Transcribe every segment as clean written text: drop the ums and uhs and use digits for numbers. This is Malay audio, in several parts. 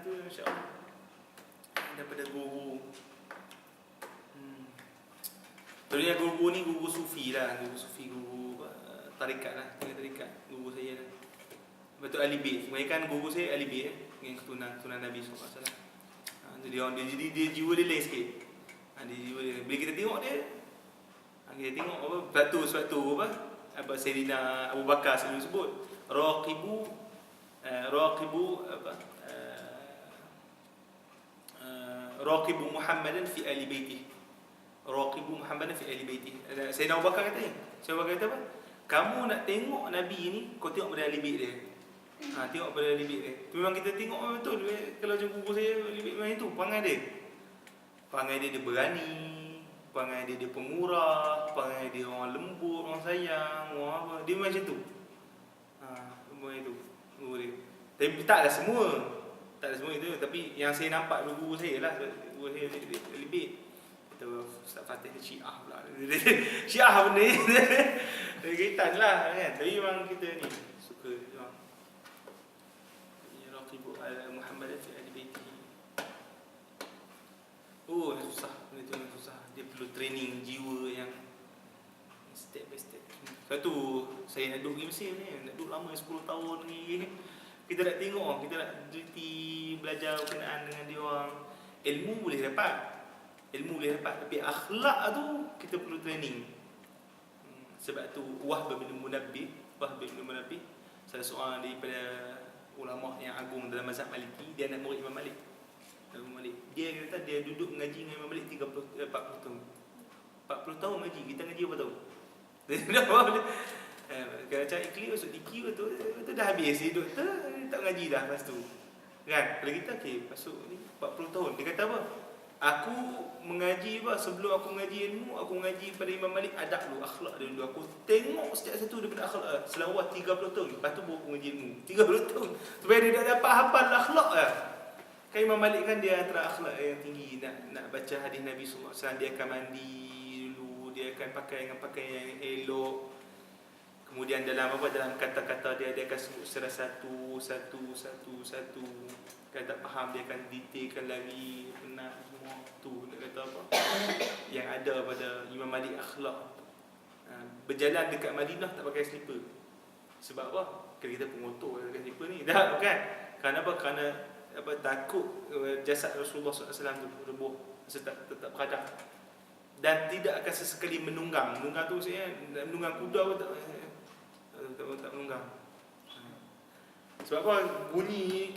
tu insya-Allah daripada guru. Sebenarnya guru ni guru sufi lah, guru tarikat lah, tarikat guru saya lah. Betul ahli bait. Sebenarnya kan guru saya ahli bait dengan keturunan Nabi SAW. Jadi dia jiwa dia lain sikit. Dia jiwa dia. Bila kita tengok dia, kita tengok sebab tu apa Sayyidina Abu Bakar selalu sebut raqibu raqibu Muhammadan fi ahli baitih. Raqibu Muhammadan fi ahli baitih. Sayyidina Abu Bakar kata ni. Sayyidina Abu Bakar kata apa? Kamu nak tengok Nabi ni, kau tengok pada ahli bait dia. Tengok pada ahli bait dia. Memang kita tengok betul kalau macam guru saya ahli bait memang itu perangai dia. Perangai dia berani, perangai dia pemurah, perangai dia orang lembut, orang sayang, orang apa. Dia macam tu. Macam itu guru dia. Tapi taklah semua. Tak ada semua itu, tapi yang saya nampak dulu guru saya lah, guru saya lebih kata Ustaz Fatih dia Syiah pula. Syiah benda ni. Dia kaitan lah kan. Tapi memang kita ni suka memang. Ya raqibu Muhammad fi ahli baiti. Susah, benda tu susah. Dia perlu training jiwa yang step by step. Sebab tu saya nak duduk di Mesir ni, nak duduk lama 10 tahun ni. Kita nak tengok, kita nak teliti, belajar berkenaan dengan dia orang. Ilmu boleh dapat, tapi akhlak tu kita perlu training. Sebab tu Wahb bin Munabbih, salah seorang daripada ulama yang agung dalam mazhab Maliki, dia anak murid Imam Malik. Dia kata dia duduk mengaji dengan Imam Malik 40 tahun. 40 tahun mengaji, kita ngaji berapa tahun? Kalau cari clear masuk DQ tu dah habis hidup tu, tak ngaji dah lepas tu. Kan? Kalau kita masuk ni 40 tahun. Dia kata apa? Aku mengaji sebelum aku mengaji ilmu, aku mengaji pada Imam Malik adab dulu, akhlak dia dulu. Aku tengok setiap satu daripada akhlak selama 30 tahun. Lepas tu baru aku mengaji ilmu. 30 tahun. Supaya dia dah dapat hafal akhlak lah. Kan Imam Malik kan dia antara akhlak yang tinggi. Nak baca hadis Nabi SAW, dia akan mandi dulu, dia akan pakai dengan pakaian yang elok. Kemudian dalam kata-kata dia akan sebut secara satu. Kalau tak faham dia akan detailkan lagi, penat semua. Tu dia kata apa? Yang ada pada Imam Malik akhlak. Berjalan dekat Madinah tak pakai slipper. Sebab apa? Kalau kita pengotor pakai slipper ni. Dah kan? Kerana apa? Kerana takut jasad Rasulullah SAW tu rebuh, tak beradab. Dan tidak akan sesekali menunggang. Menunggang tu maksudnya menunggang kuda pun tak menunggang. Sebab apa? Bunyi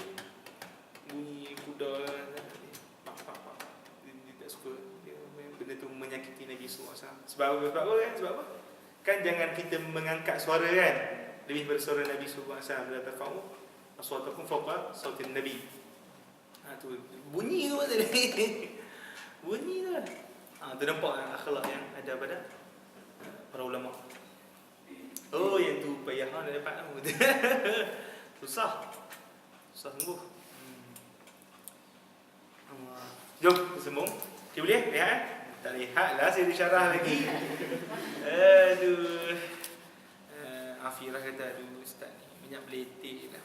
kuda dia tak suka. Benda tu menyakiti Nabi SAW. Sebab apa kan? Sebab apa? Kan jangan kita mengangkat suara kan, lebih pada suara Nabi SAW. La tafa'u aswatakum fawqa sautin Nabi. Tu bunyi tu tadi. Bunyi tu. Tu nampak akhlak yang ada pada para ulama. Yang tu payah nak dapat tu. Susah sungguh. Jom kita sembung. Okay, boleh? Lihat? Tak lihat lah, saya disyarah lagi. Aduh. Afirah kata, aduh ustaz ni banyak beletik lah.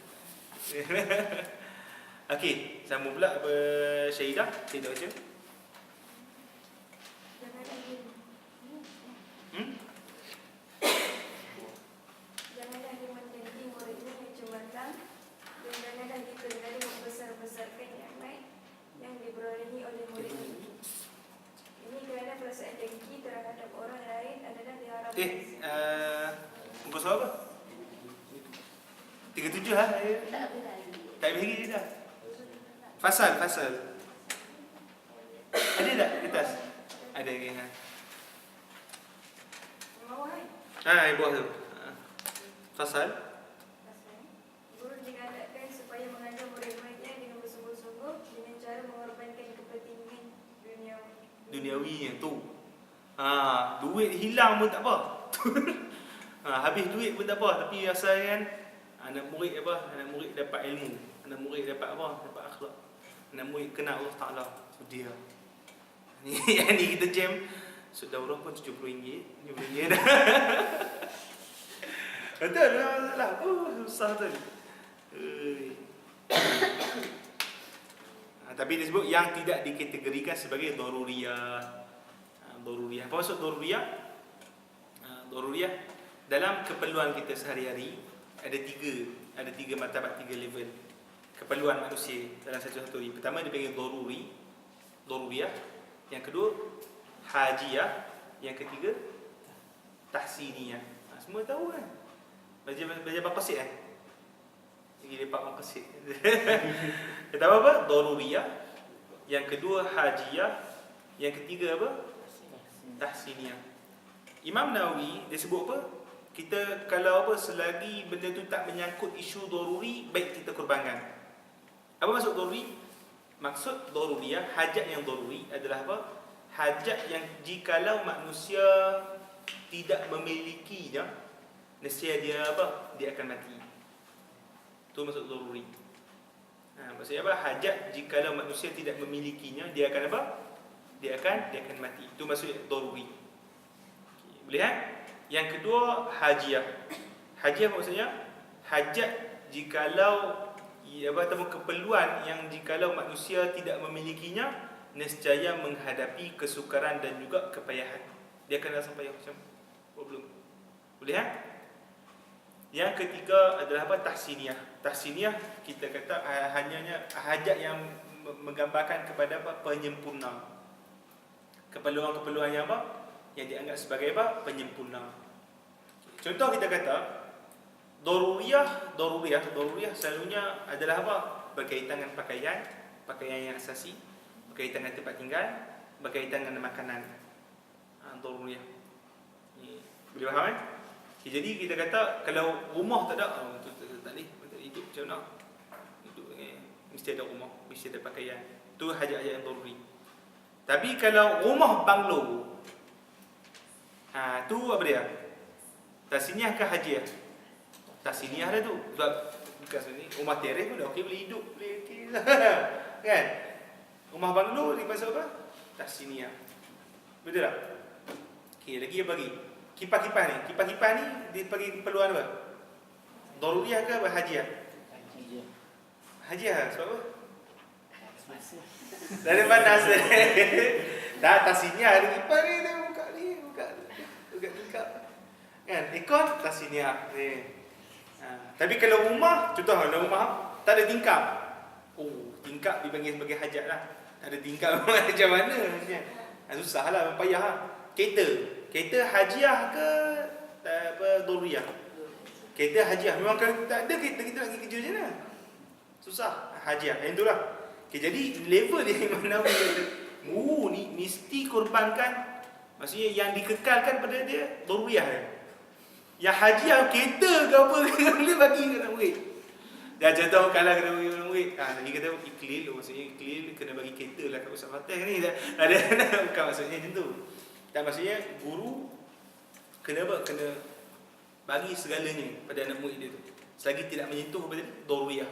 Okey, sambung pula Syahidah. Saya baca. Janganlah dia menjadi muridnya yang cemerlang, dan janganlah dia terlalu membesar-besarkan nikmat yang diperolehi oleh murid ini. Ini kerana perasaan dengki terhadap orang lain adalah diharapkan. Muka suara apa? 37 lah. Tak habis lagi dah. Fasal. Ada tak di atas? Ada lagi. Bawah tu. Fasal. Guru dikatakan supaya mengajar murid-muridnya dengan bersungguh-sungguh dengan cara mengorbankan kepentingan duniawi tu. Duit hilang pun tak apa. Habis duit pun tak apa, tapi asal kan anak murid dapat ilmu, anak murid dapat apa? Dapat akhlak. Anak murid kenal Allah Taala. So dia. Ni yang ni kita jam daurah pun RM70. RM70 dah. Betul lah. Susah tu. Tapi disebut yang tidak dikategorikan sebagai daruriyah. Daruriyah. Apa maksud daruriyah? Daruriyah dalam keperluan kita sehari-hari ada tiga martabat, tiga level keperluan manusia dalam satu hari. Pertama dipanggil daruriyah. Yang kedua hajiyah. Yang ketiga tahsiniyah. Semua tahu kan? Belajar maqasid kan? Lagi lepak maqasid. Pertama apa? Daruriyah. Yang kedua hajiyah. Yang ketiga apa? Tahsiniyah. Imam Nawawi dia sebut apa? Kita kalau apa selagi benda tu tak menyangkut isu daruri, baik kita korbankan. Apa maksud daruri? Maksud daruriyah, hajat yang daruri adalah apa? Hajat yang jikalau manusia tidak memilikinya, nescaya dia apa? Dia akan mati. Itu maksud daruri. Maksudnya apa? Hajat jikalau manusia tidak memilikinya, dia akan apa? Dia akan mati. Itu maksud daruri. Boleh kan? Yang kedua hajiyah. Hajiyah maksudnya hajat jikalau ataupun keperluan yang jikalau manusia tidak memilikinya, nescaya menghadapi kesukaran dan juga kepayahan. Dia akan rasa payah macam problem. Boleh kan? Yang ketiga adalah apa? Tahsiniyah. Tahsiniyah kita kata hanya hajat yang menggambarkan kepada apa? Penyempurna. Keperluan-keperluan yang apa? Yang dianggap sebagai apa? Penyempurna. Contoh kita kata daruriyah selalunya adalah apa? Berkaitan dengan pakaian yang asasi, berkaitan dengan tempat tinggal, berkaitan dengan makanan. Daruriyah. Boleh faham kan? Jadi kita kata kalau rumah tak ada, tak boleh hidup macam mana? Hidup mesti ada rumah, mesti ada pakaian. Itu hajat-hajat yang daruri. Tapi kalau rumah banglo, tu apa dia? Tahsiniyah ke hajiyah? Tahsiniyah dah tu. Sebab bukan sebenarnya rumah teres pun dah okey, boleh hidup, boleh okey lah. Kan? Rumah banglo ni pasal apa? Tahsiniyah. Betul tak? Okey, lagi yang bagi. Kipas-kipas ni dia bagi keperluan apa? Daruriyah ke apa hajiyah? Hajiyah sebab apa? Dari panas. Dah tahsiniyah ada kipas ni, buka tingkap. Kan? Ikon tahsiniyah ni. Tapi kalau rumah, contoh kalau rumah tak ada tingkap. Tingkap dipanggil sebagai hajat lah. Tak ada tingkap macam mana? Susah lah, payah lah. Kereta hajiyah ke apa daruriyah? Kereta hajiyah. Memang kalau tak ada kita nak pergi kerja je lah. Susah. Hajiyah. Yang itulah. Okay, jadi level yang mana ni mesti korbankan. Maksudnya yang dikekalkan pada dia daruriyah dia. Yang hajiyah kereta ke apa boleh bagi kena murid. Dah contoh kalau kena bagi murid. Lagi kata iklil, maksudnya iklil kena bagi kereta lah kat Ustaz Fatih ni. Ada bukan maksudnya macam tu. Dan maksudnya guru kena apa? Kena bagi segalanya pada anak murid dia tu. Selagi tidak menyentuh apa tadi? Daruriyah.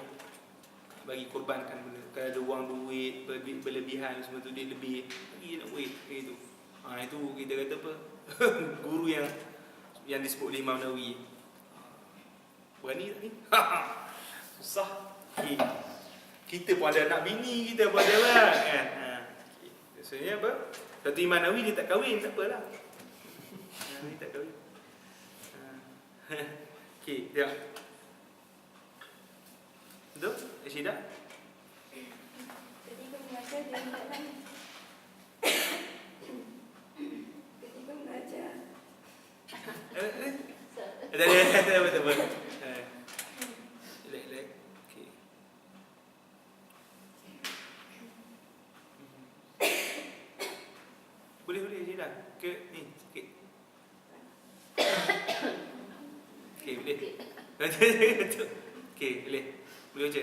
Bagi korbankan benda. Kalau ada wang duit, berlebihan semua tu, duit lebih, bagi anak murid gitu. Itu kita kata apa? Guru yang disebut oleh Imam Nawawi. Berani tak ni? Susah. Kita pun ada anak bini, kita pun ada lah kan. Maksudnya apa? Satu Imam Nawawi dia tak kahwin, tak apalah. Dia tak kahwin. Okey, tengok. Betul? Syida? Ketika mengajar dia hendaklah ketika mengajar Tak betul. Relax. Okey. Boleh Syida. Ke ni sikit. Okey, boleh. Betul. Okey, boleh. Boleh baca.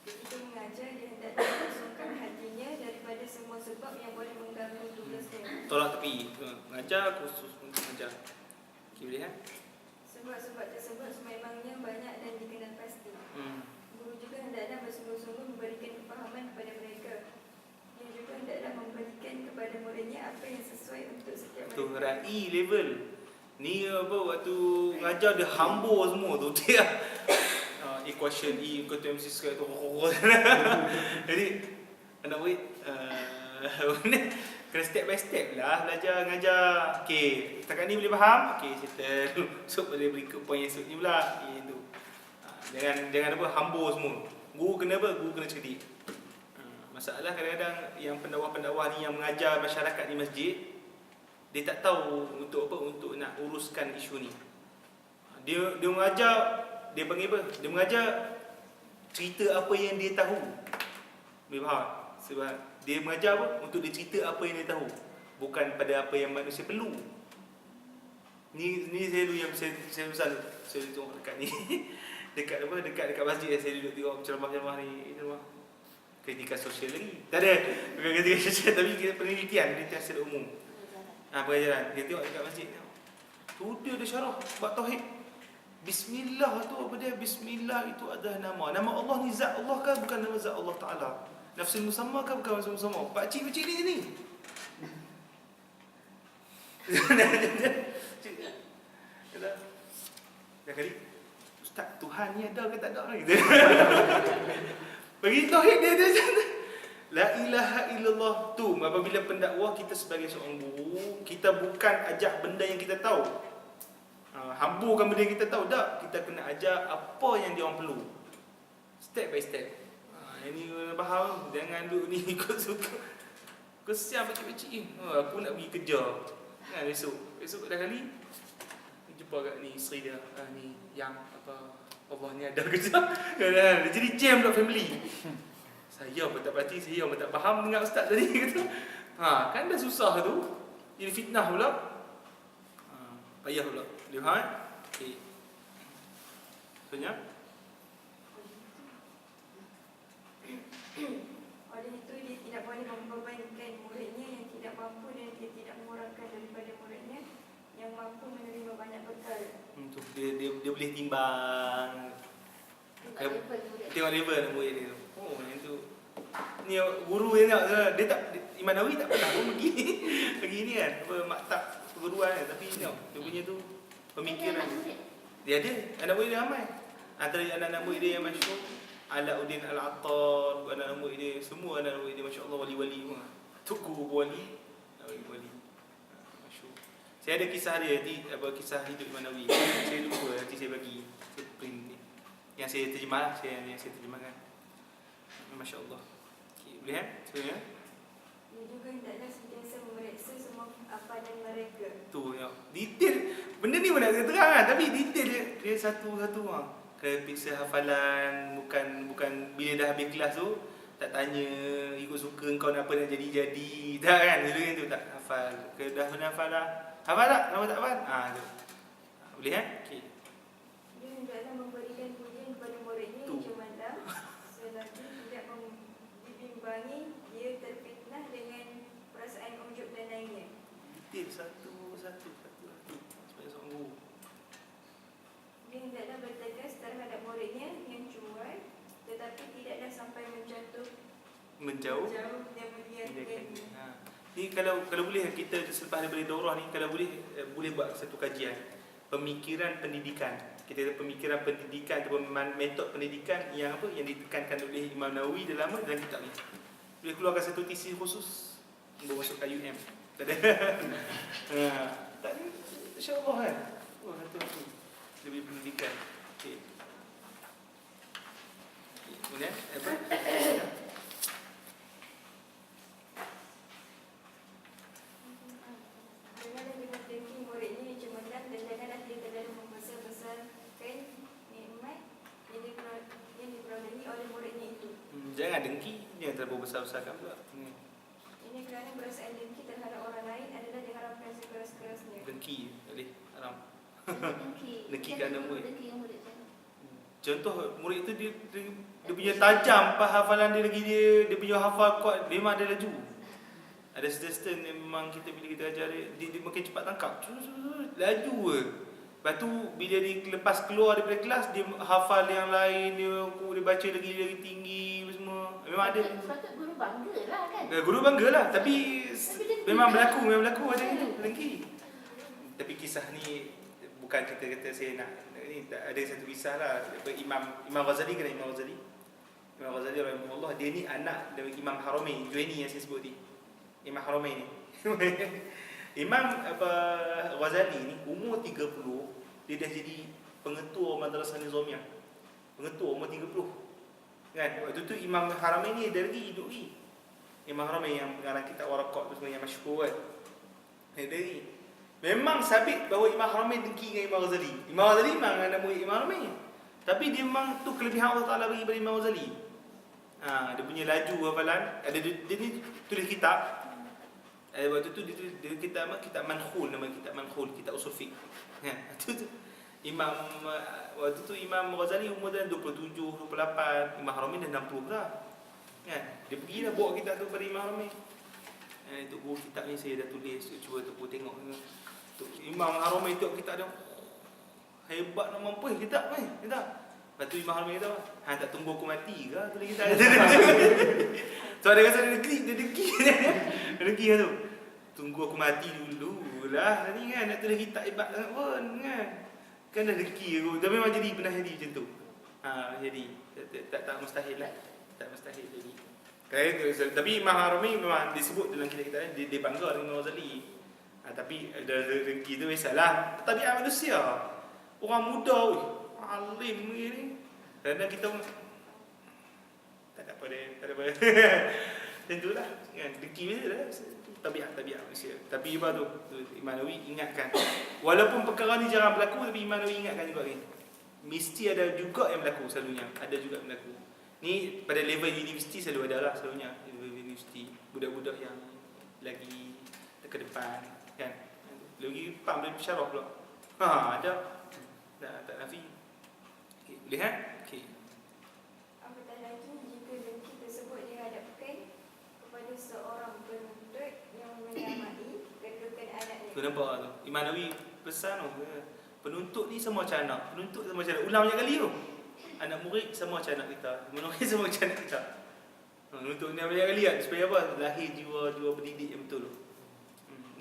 ketika mengajar dia hendaklah mengosongkan hatinya daripada semua sebab yang boleh mengganggu tugasnya. Tolak tepi. Mengajar khusus untuk mengajar. Okey, boleh kan? Sebab-sebab tersebut sememangnya banyak dan dikenal pasti. Guru juga hendaklah bersungguh-sungguh memberikan kefahaman kepada mereka. Dia juga hendaklah memberikan kepada muridnya apa yang sesuai untuk setiap Tu mereka. rai level. Ni apa waktu mengajar dia hambur semua tu dia. equation E equal to MC square tu. Jadi anak murid kena step by step lah belajar mengajar. Okey, setakat ni boleh faham? Okey, settle. So boleh beri ke point esok ni pula. Okey tu. Jangan apa hambur semua. Guru kena apa? Guru kena cerdik. Masalah kadang-kadang yang pendakwa-pendakwa ni yang mengajar masyarakat di masjid, dia tak tahu untuk apa, untuk nak uruskan isu ni. Dia mengajar, dia panggil apa? Dia mengajar cerita apa yang dia tahu. Boleh faham? Sebab dia mengajar apa? Untuk dia cerita apa yang dia tahu, bukan pada apa yang manusia perlu. Ni saya dulu yang saya tengok dekat ni. dekat masjid saya duduk tengok ceramah-ceramah ni, ceramah kritikan sosial lagi. Tak ada, bukan kritikan sosial tapi penelitian secara umum. Pengajaran. Dia tengok dekat masjid. Tu dia ada syarah bab tauhid. Bismillah tu apa dia? Bismillah itu adalah nama. Nama Allah ni zat Allah ke bukan nama zat Allah Taala? Nafsul musamma ke bukan nafsul musamma? Pak cik ni. Dah kali. Ustaz, Tuhan ni ada ke tak ada gitu. Bagi tauhid dia la ilaha illallah tu. Apabila pendakwah kita sebagai seorang guru, kita bukan ajak benda yang kita tahu. Hamburkan benda yang kita tahu tak. Kita kena ajar apa yang dia orang perlu. Step by step. Ini faham. Jangan duduk ni ikut suka. Kesian pakcik-pakcik. Aku nak pergi kerja. Kan Esok dah kali jumpa kat ni isteri dia. Ni yang apa Allah ni ada kerja. Dia jadi jam pula family. Saya pun tak perhati, saya pun tak faham dengan ustaz tadi kata. Kan dah susah tu. Jadi fitnah pula. Payah pula. Lihat. Okey. Soalnya oleh itu dia tidak boleh membebankan muridnya yang tidak mampu dan dia tidak mengurangkan daripada muridnya yang mampu menerima banyak perkara. Dia boleh timbang. Tengok level murid dia. Yang tu. Ni guru dia tengok dia tak Imam Nawawi tak pernah pun pergi ni kan. Apa maktab perguruan kan, tapi tengok dia punya tu pemikiran. Dia ada anak murid dia ramai. Antara anak-anak murid dia yang masyhur Alauddin Al-Attar, anak-anak murid dia, semua anak-anak murid dia masya-Allah wali-wali semua. Tuku wali, wali. Masyhur. Saya ada kisah dia, kisah hidup Imam Nawawi. Saya lupa, nanti saya bagi print ni. Yang saya terjemah, yang saya terjemahkan. Masya-Allah. Okey, boleh kan? Sebenarnya. Dia juga hendaklah sentiasa memeriksa semua hafalan mereka. Tu ya. Detail. Benda ni pun nak saya terang kan, tapi detail dia satu-satu Kena periksa hafalan, bukan bila dah habis kelas tu tak tanya ikut suka kau nak apa nak jadi. Tak kan? Dulu kan tu tak hafal. Dah hafal dah. Hafal tak? Nama tak hafal? Tu. Boleh kan? Okey. Dia hendaklah memberikan pujian kepada muridnya yang cemerlang selagi tidak dibimbangi dia terfitnah dengan perasaan ujub dan lainnya. Detail satu-satu sebagai seorang guru. Dia hendaklah bertegas terhadap muridnya yang cuai, tetapi tidaklah sampai menjauh dan membiarkan. Ni kalau boleh kita selepas daripada daurah ni, kalau boleh buat satu kajian pemikiran pendidikan. Kita ada pemikiran pendidikan ataupun metod pendidikan yang apa yang ditekankan oleh Imam Nawawi dalam kitab ni. Boleh keluarkan satu tesis khusus untuk masuk ke UM. Tak ada. Tak ada. Insya-Allah kan. Satu lebih pendidikan. Okey. Kemudian apa? Janganlah dengan dengki muridnya yang cemerlang dan janganlah dia terlalu membesar-besarkan nikmat yang diperolehi oleh muridnya itu. Jangan dengki, jangan terlalu besar-besarkan pula. Ini kerana perasaan dengki terhadap orang lain adalah diharapkan sekeras-kerasnya. Dengki, tak boleh. Haram. Dengki kat anak murid. Dengki yang murid saya. Contoh murid tu dia punya tajam hafalan dia lagi dia punya hafal kuat, dia memang ada laju. Ada student memang kita bila kita ajar dia makin cepat tangkap. Laju ke. Lepas tu bila dia lepas keluar daripada kelas dia hafal yang lain, dia baca lagi tinggi semua. Memang ada. Patut guru banggalah kan. Guru banggalah tapi memang berlaku macam itu. Dengki. Tapi kisah ni bukan kita kata saya nak ni ada satu kisah lah. Imam Ghazali kena Imam Ghazali rahimahullah, dia ni anak dari Imam Haramain Juwaini yang saya sebut ni. Imam Haramain ni. Imam Ghazali ni umur 30 dia dah jadi pengetua Madrasah Nizamiyah. Pengetua umur 30. Kan? Waktu tu Imam Haramain ni dia lagi hidup ni. Imam Haramain yang pengarang kitab Waraqat tu semua yang masyhur kan. Dia memang sabit bahawa Imam Haramain dengki dengan Imam Ghazali. Imam Ghazali memang anak murid Imam Haramain. Tapi dia memang tu kelebihan Allah Taala bagi pada Imam Ghazali. Dia punya laju hafalan. Dia ni tulis kitab. Waktu tu dia tulis kitab Mankhul, nama kitab Mankhul, kitab usul fiqh. Tu waktu tu Imam Ghazali umur dah 27, 28, Imam Haramain dah 60 dah. Kan? Dia pergi dah bawa kitab tu pada Imam Haramain. Itu buku kitab ni saya dah tulis, cuba tu tengok. Imam Haramain tengok kitab dia. Hebat nak mampu kitab ni. Lepas tu Imam Haramain kata, tak tunggu aku mati ke tulis kitab dia. So dia rasa dia dengki. Dia dengki tu. Tunggu aku mati dulu lah ni kan, nak tulis kitab hebat sangat pun kan. Kan dah dengki aku. Tapi memang pernah jadi macam tu. Jadi tak mustahil lah. Tak mustahil jadi. Tapi Imam Haramain memang disebut dalam kitab-kitab dia bangga dengan Imam Ghazali. Tapi ada dengki tu biasalah. Tabiat manusia. Orang muda alim ni. Kadang kita tak ada apa. Macam itulah kan, dengki biasalah. Tabiat manusia. Tapi apa tu Imam Nawawi ingatkan. Walaupun perkara ni jarang berlaku, tapi Imam Nawawi ingatkan juga ni. Mesti ada juga yang berlaku selalunya. Ada juga yang berlaku. Ni pada level universiti selalu ada lah selalunya. Level universiti budak-budak yang lagi ke depan kan. Lagi pam dari syarah pula. Ada. Tak nafi. Okey, boleh kan? Okey. Apatah lagi jika dengki tersebut dihadapkan kepada seorang penuntut yang menyamai kedudukan anaknya. Tu nampak tu. Imam Nawawi pesan tu. Penuntut ni sama macam anak. Penuntut sama macam anak. Ulang banyak kali tu. Anak murid sama macam anak kita. Murid sama macam anak kita. Penuntut ni banyak kali kan. Supaya apa? Lahir jiwa pendidik yang betul tu.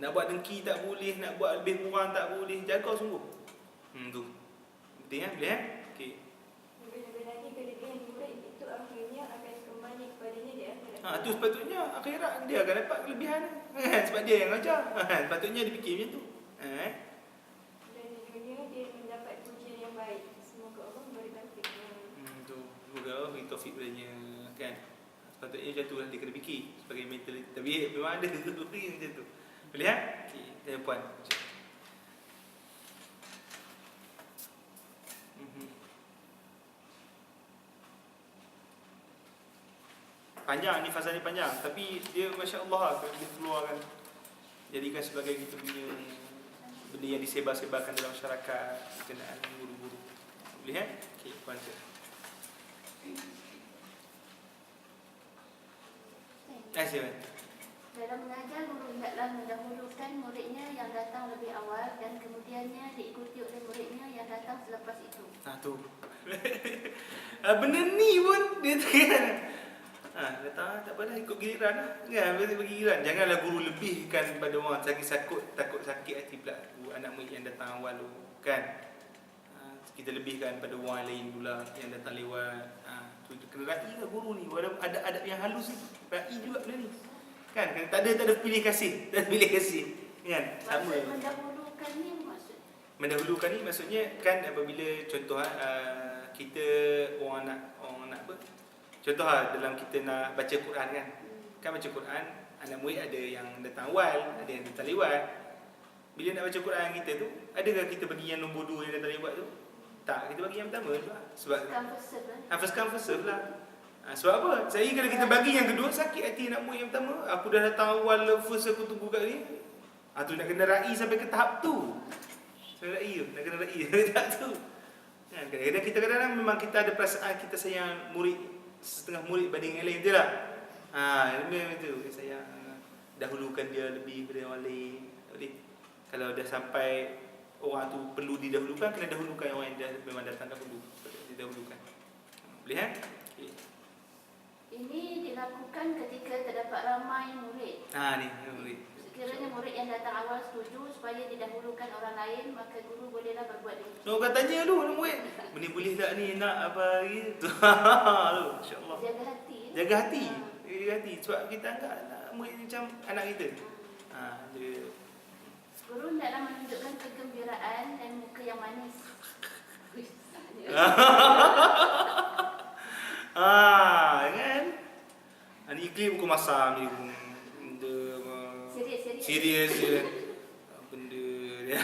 Nak buat dengki tak boleh. Nak buat lebih kurang tak boleh. Jaga sungguh. Tu. Betul kan? Boleh kan? Okey. Lebih-lebih lagi kelebihan murid itu akhirnya akan kembali kepadanya di akhirat. Tu sepatutnya akhirat dia akan dapat kelebihan. Sebab dia yang ajar. Sepatutnya dia fikir macam tu. Dan di dunia dia mendapat pujian yang baik. Semoga Allah memberi taufik. Tu. Semoga Allah beri taufik padanya kan. Sepatutnya macam tu lah dia kena fikir sebagai mentality. Tapi memang ada tu macam tu. Boleh kan? Okey, dan puan. Panjang ni, fasa ni panjang. Tapi dia Masya Allah lah, dia keluarkan, jadikan sebagai kita punya benda yang disebar-sebarkan dalam masyarakat berkenaan guru-guru. Boleh kan? Okey, puan je. Siapa? Dalam mengajar, guru hendaklah mendahulukan muridnya yang datang lebih awal dan kemudiannya diikuti oleh muridnya yang datang selepas itu. Tu. Benda ni pun dia kan. Datang tak apalah, ikut giliran lah. Kan, bagi giliran. Janganlah guru lebihkan pada orang takut sakit hati pula anak murid yang datang awal tu. Kan? Kita lebihkan pada orang lain pula yang datang lewat. Kena raih lah guru ni. Walaupun ada adab yang halus ni. Raih juga benda ni. Kan? Tak ada pilih kasih. Tak ada pilih kasih. Kan? Sama. Maksud mendahulukan ni maksud? Mendahulukan ni maksudnya kan apabila contoh kita orang nak apa? Contoh dalam kita nak baca Quran kan. Kan baca Quran, anak murid ada yang datang awal, ada yang datang lewat. Bila nak baca Quran kita tu, adakah kita bagi yang nombor 2 yang datang lewat tu? Tak, kita bagi yang pertama tu lah. Sebab first come first serve lah. Sebab apa? Saya kalau kita bagi yang kedua, sakit hati anak murid yang pertama. Aku dah datang awal, first aku tunggu kat ni. Tu nak kena raih sampai ke tahap tu. Nak kena raih tahap tu. Kadang-kadang kita kadang-kadang memang kita ada perasaan kita sayang murid, setengah murid banding yang lain, betul tak? Memang tu. Saya dahulukan dia lebih daripada orang lain. Tak boleh. Kalau dah sampai orang tu perlu didahulukan, kena dahulukan orang yang dah memang datang tak perlu didahulukan. Boleh kan? Okay. Ini dilakukan ketika terdapat ramai murid. Ni murid. Sekiranya murid yang datang awal setuju supaya didahulukan orang lain, maka guru bolehlah berbuat demikian. No, kau tanya dulu murid. Benda boleh tak ni nak apa lagi? Tu. Insya-Allah. Jaga hati. Jaga hati. Jaga hati sebab kita anggap anak murid ni macam anak kita. Dia Guru hendaklah menunjukkan kegembiraan dan muka yang manis. kan? Ni iklim muka masam ni. Benda serius je. Benda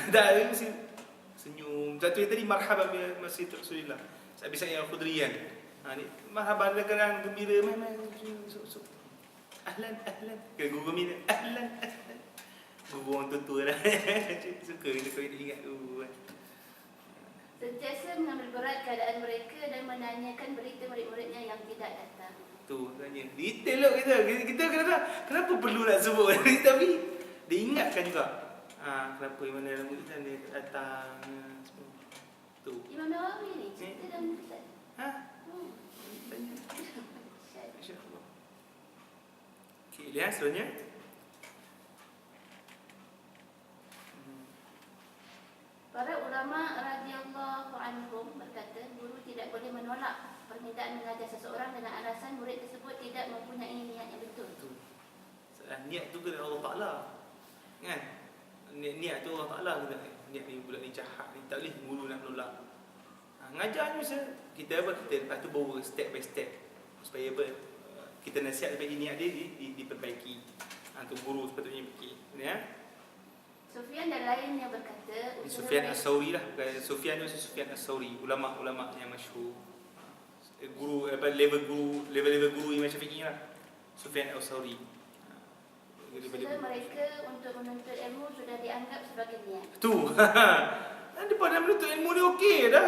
tak dia mesti senyum. Satu yang tadi marhaban bi masjid Rasulullah. Habis saya Al-Khudri kan. Ni marhaban kadang gembira mai masuk. Ahlan. Ke guru gembira. Ahlan. Guru orang tua lah. Suka kita kau ingat dulu kan. Sentiasa mengambil berat keadaan mereka dan menanyakan berita murid-muridnya yang tidak datang. Tu tanya. Detail lah kita kenapa perlu nak sebut ni tapi dia ingatkan juga. Kenapa mana murid dia datang semua. Tu. Imam Nawawi ni cerita dalam kitab. Tanya. Insya-Allah. Okey, lihat seterusnya. Para ulama radhiyallahu anhum berkata, guru tidak boleh menolak permintaan mengajar seseorang dengan alasan murid tersebut tidak mempunyai niat yang betul. Niat tu kepada Allah Ta'ala. Kan? Niat tu Allah Ta'ala kata, niat ni budak ni jahat ni tak boleh guru nak menolak. Ngajar ni mesti kita lepas tu bawa step by step supaya kita nasihat supaya niat dia diperbaiki. Tu guru sepatutnya fikir. Ya. Sufyan dan lainnya berkata, Sufyan As-Sauri lah, bukan Sufyan tu Sufyan As-Sauri, ulama-ulama yang masyhur. Guru level guru Imam Syafi'i lah. Sufyan As-Sauri. usaha mereka untuk menuntut ilmu sudah dianggap sebagai niat. Tu. Daripada menuntut ilmu dia okey dah.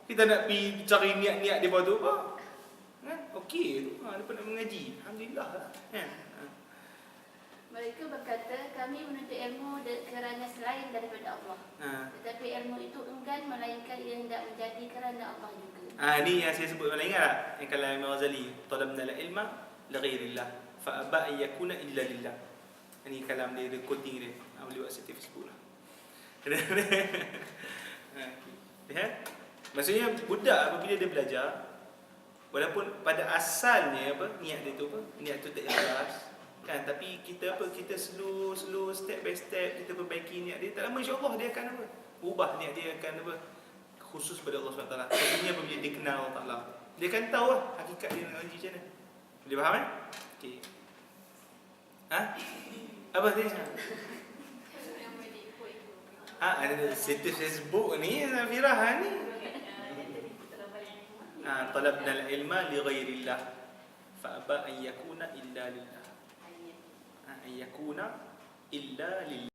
Kita nak pergi cari niat-niat dia tu apa? Kan? Okey tu. Daripada mengaji. Alhamdulillah lah. Kan? Mereka berkata, kami menuntut ilmu kerana selain daripada Allah. Tetapi ilmu itu enggan melainkan ia hendak menjadi kerana Allah juga. Ni yang saya sebut malam ingat tak? Yang kalam Imam Ghazali, talabna al-ilma li ghairillah fa aba an yakuna illa lillah. Ini kalam dia quoting dia. Boleh buat set Facebook lah. Maksudnya budak apabila dia belajar, walaupun pada asalnya niat dia tu niat tu tak ikhlas. Kan, tapi kita slow step by step kita perbaiki niat dia, tak lama insya-Allah dia akan ubah niat dia akan khusus pada Allah SWT. Maksudnya apabila dia kenal Allah Taala, dia akan tahu hakikat dia nak ngaji macam mana. Boleh faham kan? Okey. Apa dia? Ada status Facebook ni Zafirah ni. Talabna al-ilma li ghairillah fa aba an yakuna illa lillah. Yakuna illa lillah.